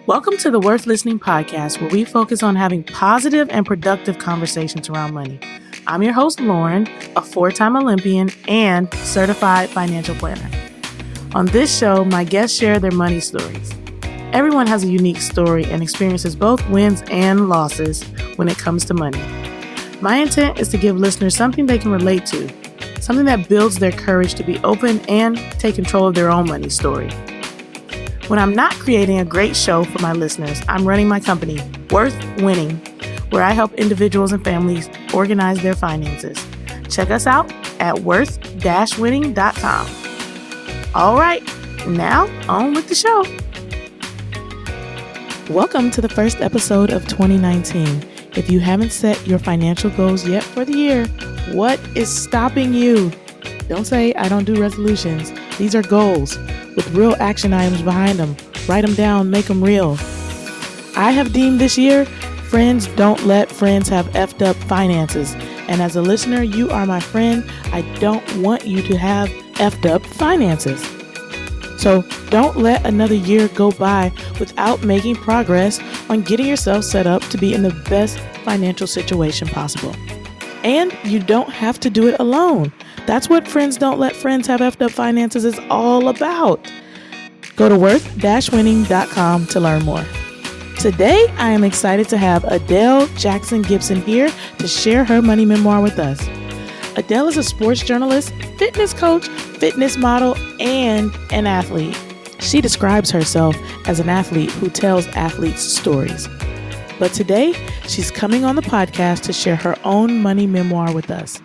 Welcome to the Worth Listening podcast, where we focus on having positive and productive conversations around money. I'm your host, Lauren, a 4-time Olympian and certified financial planner. On this show, my guests share their money stories. Everyone has a unique story and experiences both wins and losses when it comes to money. My intent is to give listeners something they can relate to, something that builds their courage to be open and take control of their own money story. When I'm not creating a great show for my listeners, I'm running my company, Worth Winning, where I help individuals and families organize their finances. Check us out at worth-winning.com. All right, now on with the show. Welcome to the first episode of 2019. If you haven't set your financial goals yet for the year, what is stopping you? Don't say, I don't do resolutions. These are goals with real action items behind them. Write them down, make them real. I have deemed this year, friends don't let friends have effed up finances. And as a listener, you are my friend. I don't want you to have effed up finances. So don't let another year go by without making progress on getting yourself set up to be in the best financial situation possible. And you don't have to do it alone. That's what Friends Don't Let Friends Have Effed Up Finances is all about. Go to worth-winning.com to learn more. Today, I am excited to have Adele Jackson Gibson here to share her money memoir with us. Adele is a sports journalist, fitness coach, fitness model, and an athlete. She describes herself as an athlete who tells athletes stories. But today, she's coming on the podcast to share her own money memoir with us.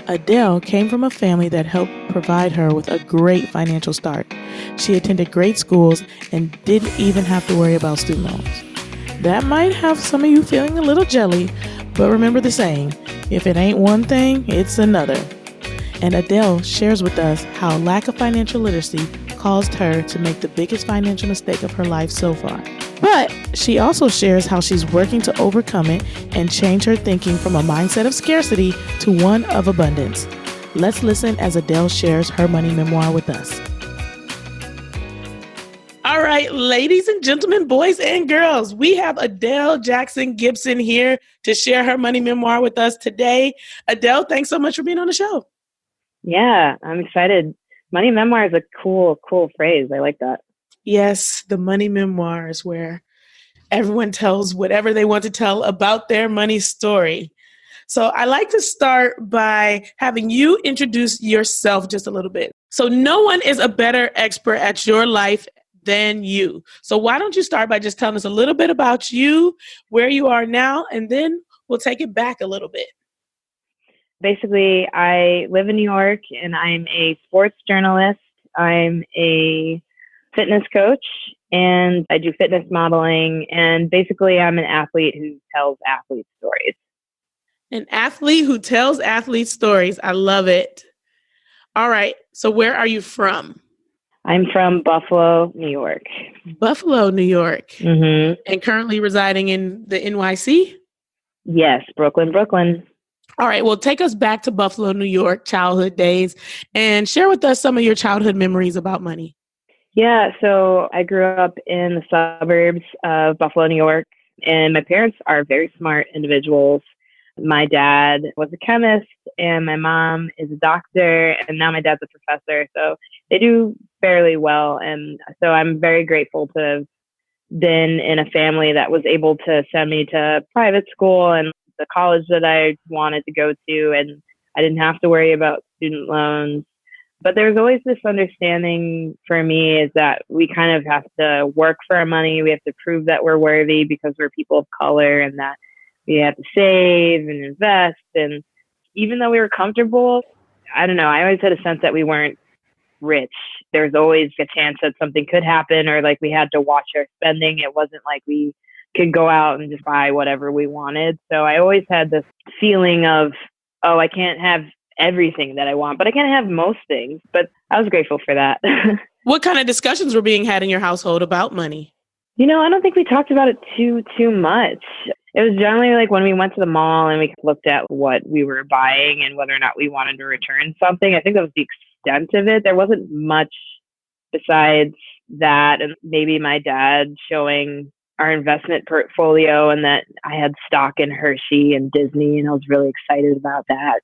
Adele came from a family that helped provide her with a great financial start. She attended great schools and didn't even have to worry about student loans. That might have some of you feeling a little jelly, but remember the saying, if it ain't one thing, it's another. And Adele shares with us how lack of financial literacy caused her to make the biggest financial mistake of her life so far. But she also shares how she's working to overcome it and change her thinking from a mindset of scarcity to one of abundance. Let's listen as Adele shares her money memoir with us. All right, ladies and gentlemen, boys and girls, we have Adele Jackson Gibson here to share her money memoir with us today. Adele, thanks so much for being on the show. Yeah, I'm excited. Money memoir is a cool phrase. I like that. Yes, the money memoir is where everyone tells whatever they want to tell about their money story. So I like to start by having you introduce yourself just a little bit. So no one is a better expert at your life than you. So why don't you start by just telling us a little bit about you, where you are now, and then we'll take it back a little bit. Basically, I live in New York and I'm a sports journalist. I'm a fitness coach and I do fitness modeling. And basically, I'm an athlete who tells athlete stories. An athlete who tells athlete stories. I love it. All right. So where are you from? I'm from Buffalo, New York. Buffalo, New York. Mm-hmm. And currently residing in the NYC? Yes, Brooklyn. All right. Well, take us back to Buffalo, New York, childhood days, and share with us some of your childhood memories about money. Yeah, so I grew up in the suburbs of Buffalo, New York, and my parents are very smart individuals. My dad was a chemist, and my mom is a doctor, and now my dad's a professor. So they do fairly well, and so I'm very grateful to have been in a family that was able to send me to private school and the college that I wanted to go to, and I didn't have to worry about student loans. But there's always this understanding for me is that we kind of have to work for our money. We have to prove that we're worthy because we're people of color, and that we have to save and invest. And even though we were comfortable, I don't know, I always had a sense that we weren't rich. There's always a chance that something could happen, or like we had to watch our spending. It wasn't like we could go out and just buy whatever we wanted. So I always had this feeling of, oh, I can't have everything that I want, but I can have most things. But I was grateful for that. What kind of discussions were being had in your household about money? I don't think we talked about it too much. It was generally like when we went to the mall and we looked at what we were buying and whether or not we wanted to return something. I think that was the extent of it. There wasn't much besides that, and maybe my dad showing our investment portfolio and that I had stock in Hershey and Disney, and I was really excited about that.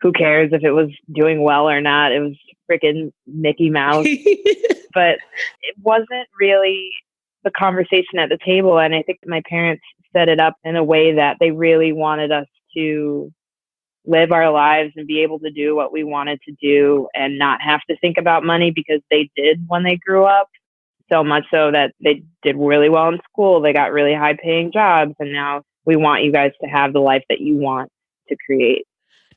Who cares if it was doing well or not? It was freaking Mickey Mouse. But it wasn't really the conversation at the table. And I think my parents set it up in a way that they really wanted us to live our lives and be able to do what we wanted to do and not have to think about money, because they did when they grew up. So much so that they did really well in school. They got really high paying jobs. And now we want you guys to have the life that you want to create.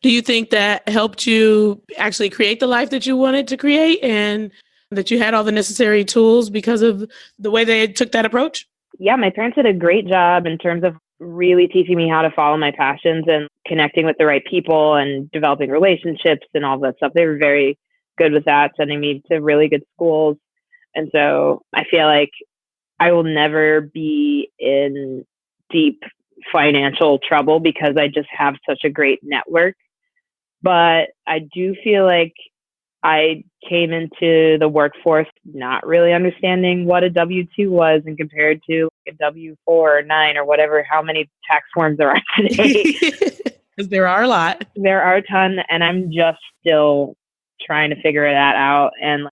Do you think that helped you actually create the life that you wanted to create, and that you had all the necessary tools because of the way they took that approach? Yeah, my parents did a great job in terms of really teaching me how to follow my passions and connecting with the right people and developing relationships and all that stuff. They were very good with that, sending me to really good schools. And so I feel like I will never be in deep financial trouble because I just have such a great network. But I do feel like I came into the workforce not really understanding what a W-2 was, and compared to a W-4 or 9 or whatever, how many tax forms there are today. Because there are a lot. There are a ton, and I'm just still trying to figure that out. And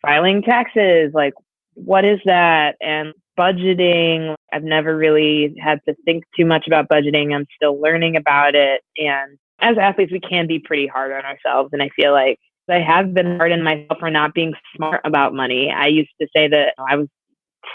filing taxes, like, what is that? And budgeting, I've never really had to think too much about budgeting. I'm still learning about it. And as athletes, we can be pretty hard on ourselves. And I feel like I have been hard on myself for not being smart about money. I used to say that I was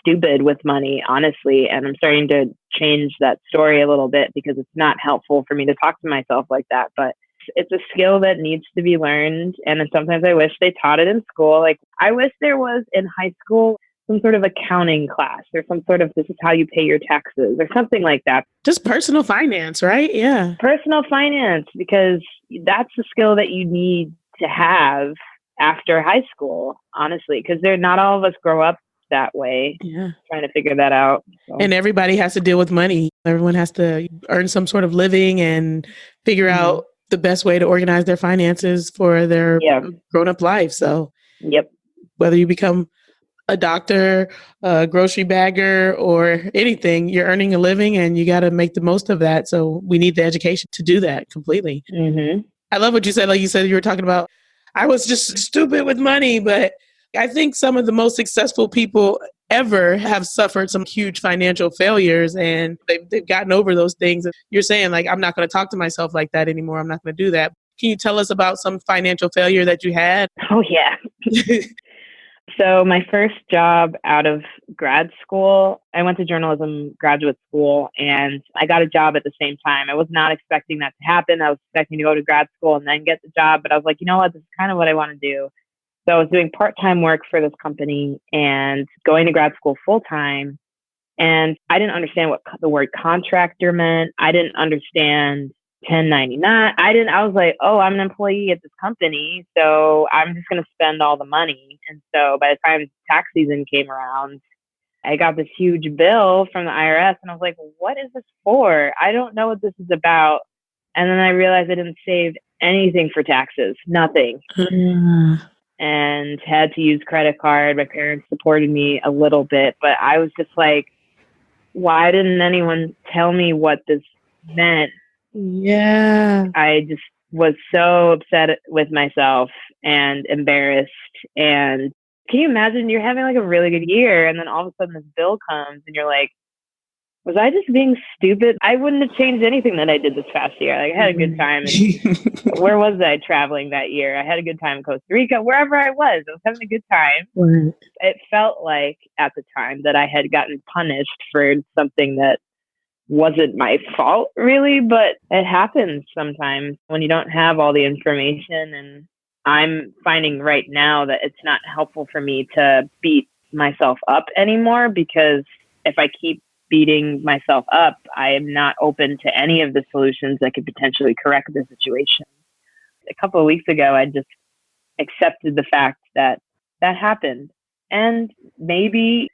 stupid with money, honestly. And I'm starting to change that story a little bit, because it's not helpful for me to talk to myself like that. But it's a skill that needs to be learned. And sometimes I wish they taught it in school. Like, I wish there was in high school some sort of accounting class, or some sort of, this is how you pay your taxes, or something like that. Just personal finance, right? Yeah. Personal finance, because that's the skill that you need to have after high school, honestly, because they're not all of us grow up that way. Yeah. Trying to figure that out. So. And everybody has to deal with money. Everyone has to earn some sort of living and figure out the best way to organize their finances for their grown-up life. So whether you become a doctor, a grocery bagger, or anything, you're earning a living and you got to make the most of that. So we need the education to do that completely. Mm-hmm. I love what you said. Like you said, you were talking about, I was just stupid with money, but I think some of the most successful people ever have suffered some huge financial failures, and they've gotten over those things. You're saying, like, I'm not going to talk to myself like that anymore. I'm not going to do that. Can you tell us about some financial failure that you had? Oh, yeah. So my first job out of grad school, I went to journalism graduate school, and I got a job at the same time. I was not expecting that to happen. I was expecting to go to grad school and then get the job, but I was like, you know what, this is kind of what I want to do. So I was doing part-time work for this company and going to grad school full-time. And I didn't understand what the word contractor meant. I didn't understand 1099. I was like, oh, I'm an employee at this company, so I'm just going to spend all the money. And so by the time tax season came around, I got this huge bill from the IRS, and I was like, what is this for? I don't know what this is about. And then I realized I didn't save anything for taxes, nothing. And had to use credit card. My parents supported me a little bit, but I was just like, why didn't anyone tell me what this meant? Yeah. I just was so upset with myself and embarrassed. And can you imagine, you're having like a really good year, and then all of a sudden this bill comes and you're like, was I just being stupid? I wouldn't have changed anything that I did this past year. Like, I had a good time. Where was I traveling that year? I had a good time in Costa Rica, wherever I was having a good time. Right. It felt like at the time that I had gotten punished for something that wasn't my fault, really, but it happens sometimes when you don't have all the information. And I'm finding right now that it's not helpful for me to beat myself up anymore, because if I keep beating myself up, I am not open to any of the solutions that could potentially correct the situation. A couple of weeks ago, I just accepted the fact that that happened. And maybe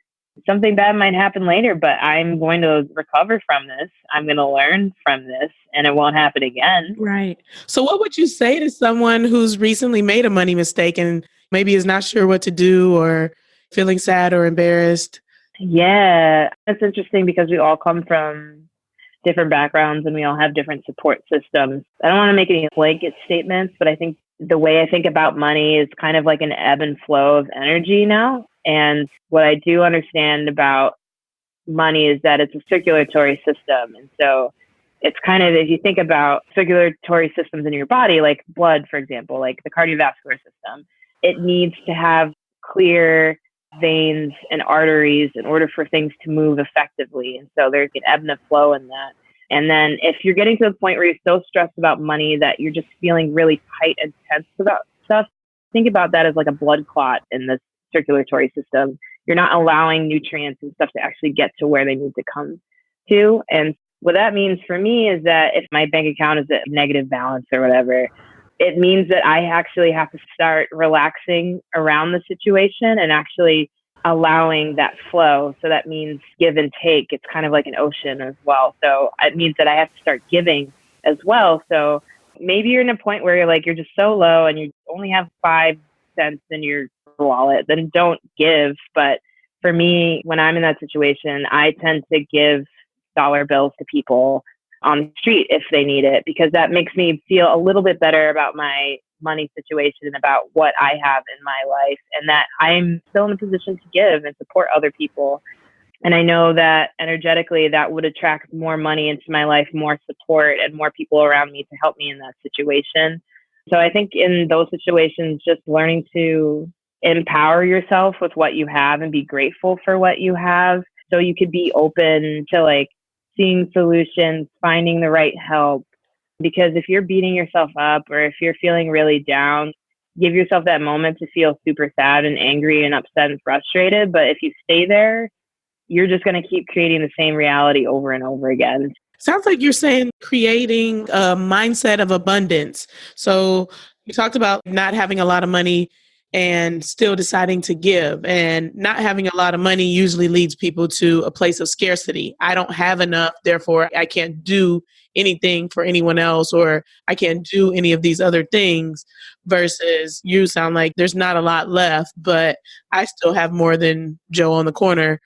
something bad might happen later, but I'm going to recover from this. I'm going to learn from this, and it won't happen again. Right. So what would you say to someone who's recently made a money mistake and maybe is not sure what to do, or feeling sad or embarrassed? Yeah, it's interesting because we all come from different backgrounds and we all have different support systems. I don't want to make any blanket statements, but I think the way I think about money is kind of like an ebb and flow of energy now. And what I do understand about money is that it's a circulatory system. And so it's kind of, if you think about circulatory systems in your body, like blood, for example, like the cardiovascular system, it needs to have clear veins and arteries in order for things to move effectively. And so there's an ebb and a flow in that. And then if you're getting to the point where you're so stressed about money that you're just feeling really tight and tense about stuff, think about that as like a blood clot in the circulatory system. You're not allowing nutrients and stuff to actually get to where they need to come to. And what that means for me is that if my bank account is at negative balance or whatever, it means that I actually have to start relaxing around the situation and actually allowing that flow. So that means give and take. It's kind of like an ocean as well. So it means that I have to start giving as well. So maybe you're in a point where you're just so low and you only have 5 cents in your wallet, then don't give. But for me, when I'm in that situation, I tend to give dollar bills to people on the street if they need it, because that makes me feel a little bit better about my money situation and about what I have in my life, and that I'm still in a position to give and support other people. And I know that energetically that would attract more money into my life, more support, and more people around me to help me in that situation. So I think in those situations, just learning to empower yourself with what you have and be grateful for what you have, so you could be open to seeing solutions, finding the right help. Because if you're beating yourself up or if you're feeling really down, give yourself that moment to feel super sad and angry and upset and frustrated. But if you stay there, you're just going to keep creating the same reality over and over again. Sounds like you're saying creating a mindset of abundance. So you talked about not having a lot of money and still deciding to give, and not having a lot of money usually leads people to a place of scarcity. I don't have enough, therefore I can't do anything for anyone else, or I can't do any of these other things, versus you sound like there's not a lot left, but I still have more than Joe on the corner.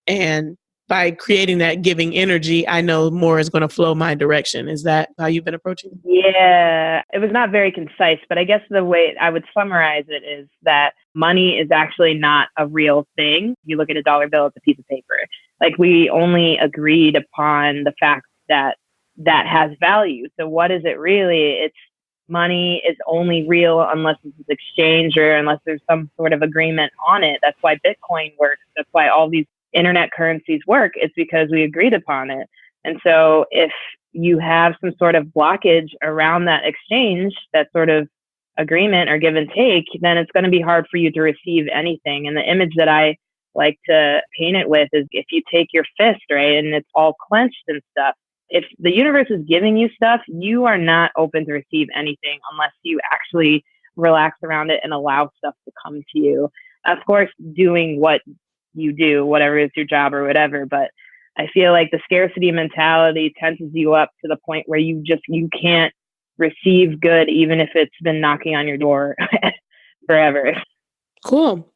And by creating that giving energy, I know more is going to flow my direction. Is that how you've been approaching it? Yeah, it was not very concise, but I guess the way I would summarize it is that money is actually not a real thing. You look at a dollar bill, it's a piece of paper. We only agreed upon the fact that that has value. So what is it really? It's money is only real unless it's exchanged or unless there's some sort of agreement on it. That's why Bitcoin works. That's why all these internet currencies work. It's because we agreed upon it. And so if you have some sort of blockage around that exchange, that sort of agreement or give and take, then it's going to be hard for you to receive anything. And the image that I like to paint it with is if you take your fist, right, and it's all clenched and stuff, if the universe is giving you stuff, you are not open to receive anything unless you actually relax around it and allow stuff to come to you. Of course, doing what you do, whatever is your job or whatever. But I feel like the scarcity mentality tenses you up to the point where you can't receive good, even if it's been knocking on your door forever. Cool.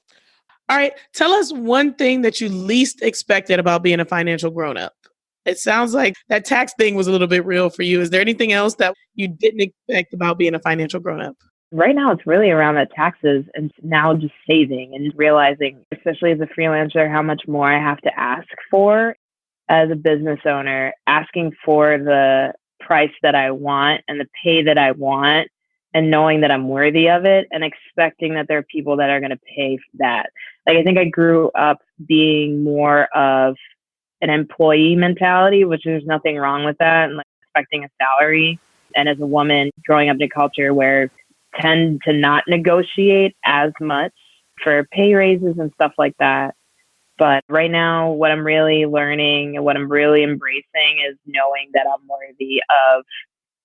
All right. Tell us one thing that you least expected about being a financial grown-up. It sounds like that tax thing was a little bit real for you. Is there anything else that you didn't expect about being a financial grown-up? Right now, it's really around the taxes and now just saving and realizing, especially as a freelancer, how much more I have to ask for as a business owner, asking for the price that I want and the pay that I want, and knowing that I'm worthy of it and expecting that there are people that are going to pay for that. I think I grew up being more of an employee mentality, which there's nothing wrong with that, and expecting a salary. And as a woman growing up in a culture where tend to not negotiate as much for pay raises and stuff like that. But right now, what I'm really learning and what I'm really embracing is knowing that I'm worthy of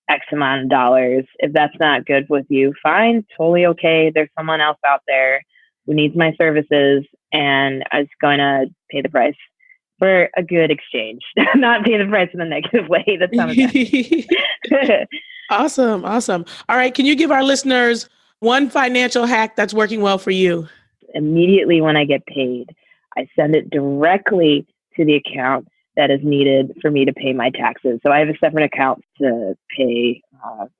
X amount of dollars. If that's not good with you, fine, totally okay. There's someone else out there who needs my services and is going to pay the price for a good exchange, not pay the price in a negative way. That's not bad. Awesome. All right. Can you give our listeners one financial hack that's working well for you? immediately when I get paid, I send it directly to the account that is needed for me to pay my taxes. So I have a separate account to pay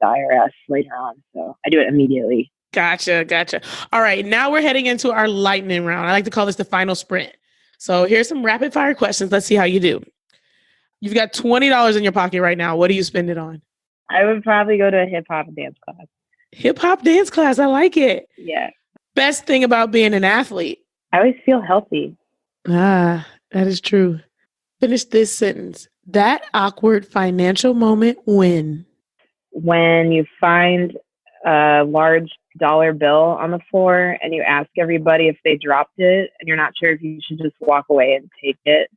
the IRS later on. So I do it immediately. Gotcha. All right. Now we're heading into our lightning round. I like to call this the final sprint. So here's some rapid fire questions. Let's see how you do. You've got $20 in your pocket right now. What do you spend it on? I would probably go to a hip hop dance class. Hip hop dance class. I like it. Yeah. Best thing about being an athlete? I always feel healthy. That is true. Finish this sentence. That awkward financial moment when you find a large dollar bill on the floor and you ask everybody if they dropped it and you're not sure if you should just walk away and take it.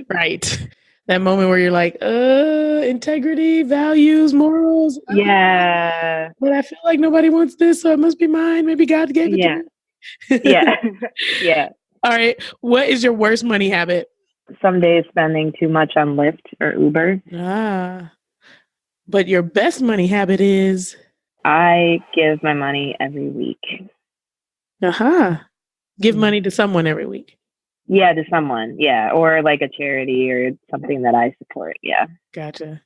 Right. That moment where you're like, integrity, values, morals. Yeah. But I feel like nobody wants this, so it must be mine. Maybe God gave it to me. Yeah. Yeah. All right. What is your worst money habit? Some days spending too much on Lyft or Uber. But your best money habit is? I give my money every week. Give money to someone every week. Yeah, to someone. Yeah. Or like a charity or something that I support. Yeah. Gotcha.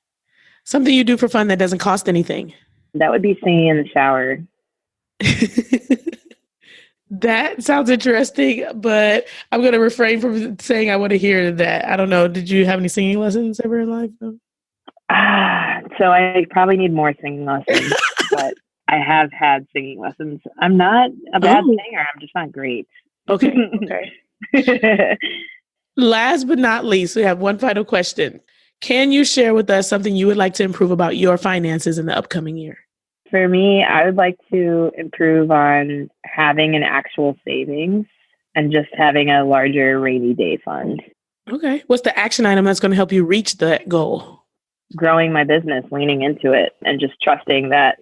Something you do for fun that doesn't cost anything. That would be singing in the shower. That sounds interesting, but I'm going to refrain from saying I want to hear that. I don't know. Did you have any singing lessons ever in life? No? So I probably need more singing lessons, but I have had singing lessons. I'm not a bad singer. I'm just not great. Okay. Last but not least, we have one final question. Can you share with us something you would like to improve about your finances in the upcoming year? For me, I would like to improve on having an actual savings and just having a larger rainy day fund. Okay. What's the action item that's going to help you reach that goal? Growing my business, leaning into it, and just trusting that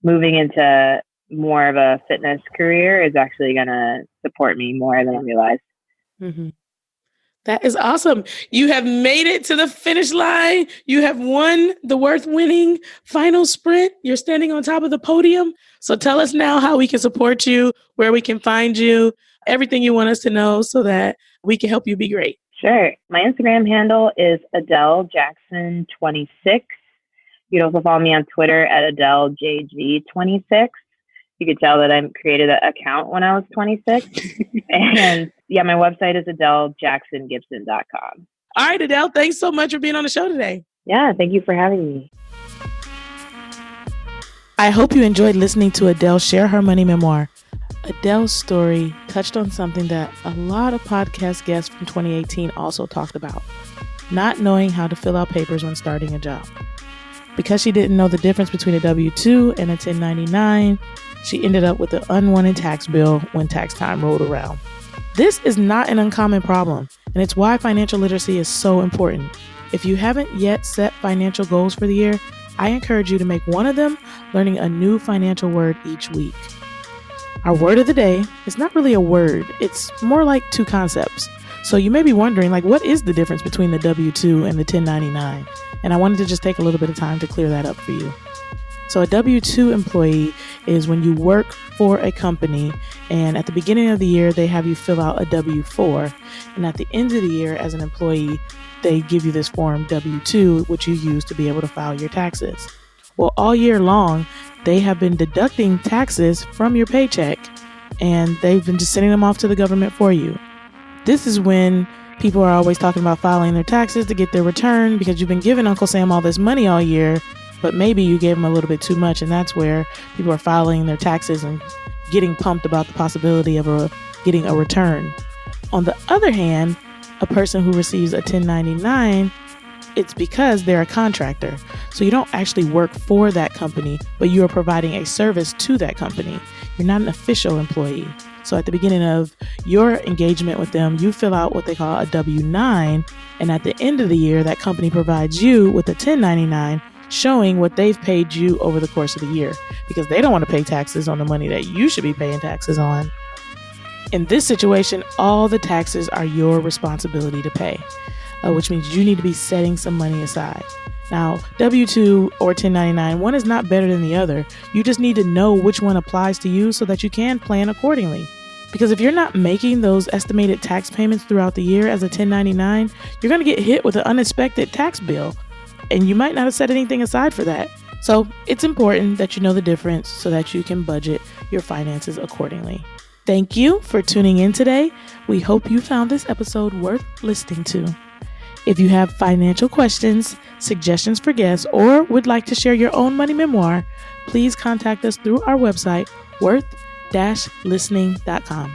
moving into more of a fitness career is actually going to support me more than I realized. Mm-hmm. That is awesome. You have made it to the finish line. You have won the worth winning final sprint. You're standing on top of the podium. So tell us now how we can support you, where we can find you, everything you want us to know so that we can help you be great. Sure. My Instagram handle is Adele Jackson 26. You can also follow me on Twitter at Adele JG 26. You could tell that I created an account when I was 26. And yeah, my website is AdeleJacksonGibson.com. All right, Adele, thanks so much for being on the show today. Yeah, thank you for having me. I hope you enjoyed listening to Adele share her money memoir. Adele's story touched on something that a lot of podcast guests from 2018 also talked about, not knowing how to fill out papers when starting a job. Because she didn't know the difference between a W-2 and a 1099, she ended up with an unwanted tax bill when tax time rolled around. This is not an uncommon problem, and it's why financial literacy is so important. If you haven't yet set financial goals for the year, I encourage you to make one of them learning a new financial word each week. Our word of the day is not really a word. It's more like two concepts. So you may be wondering, what is the difference between the W-2 and the 1099? And I wanted to just take a little bit of time to clear that up for you. So a W-2 employee is when you work for a company and at the beginning of the year, they have you fill out a W-4. And at the end of the year, as an employee, they give you this form W-2, which you use to be able to file your taxes. Well, all year long, they have been deducting taxes from your paycheck and they've been just sending them off to the government for you. This is when people are always talking about filing their taxes to get their return because you've been giving Uncle Sam all this money all year, but maybe you gave him a little bit too much, and that's where people are filing their taxes and getting pumped about the possibility of getting a return. On the other hand, a person who receives a 1099, it's because they're a contractor. So you don't actually work for that company, but you are providing a service to that company. You're not an official employee. So at the beginning of your engagement with them, you fill out what they call a W-9. And at the end of the year, that company provides you with a 1099 showing what they've paid you over the course of the year because they don't want to pay taxes on the money that you should be paying taxes on. In this situation, all the taxes are your responsibility to pay, which means you need to be setting some money aside. Now, W-2 or 1099, one is not better than the other. You just need to know which one applies to you so that you can plan accordingly. Because if you're not making those estimated tax payments throughout the year as a 1099, you're going to get hit with an unexpected tax bill, and you might not have set anything aside for that. So it's important that you know the difference so that you can budget your finances accordingly. Thank you for tuning in today. We hope you found this episode worth listening to. If you have financial questions, suggestions for guests, or would like to share your own money memoir, please contact us through our website, worth-listening.com.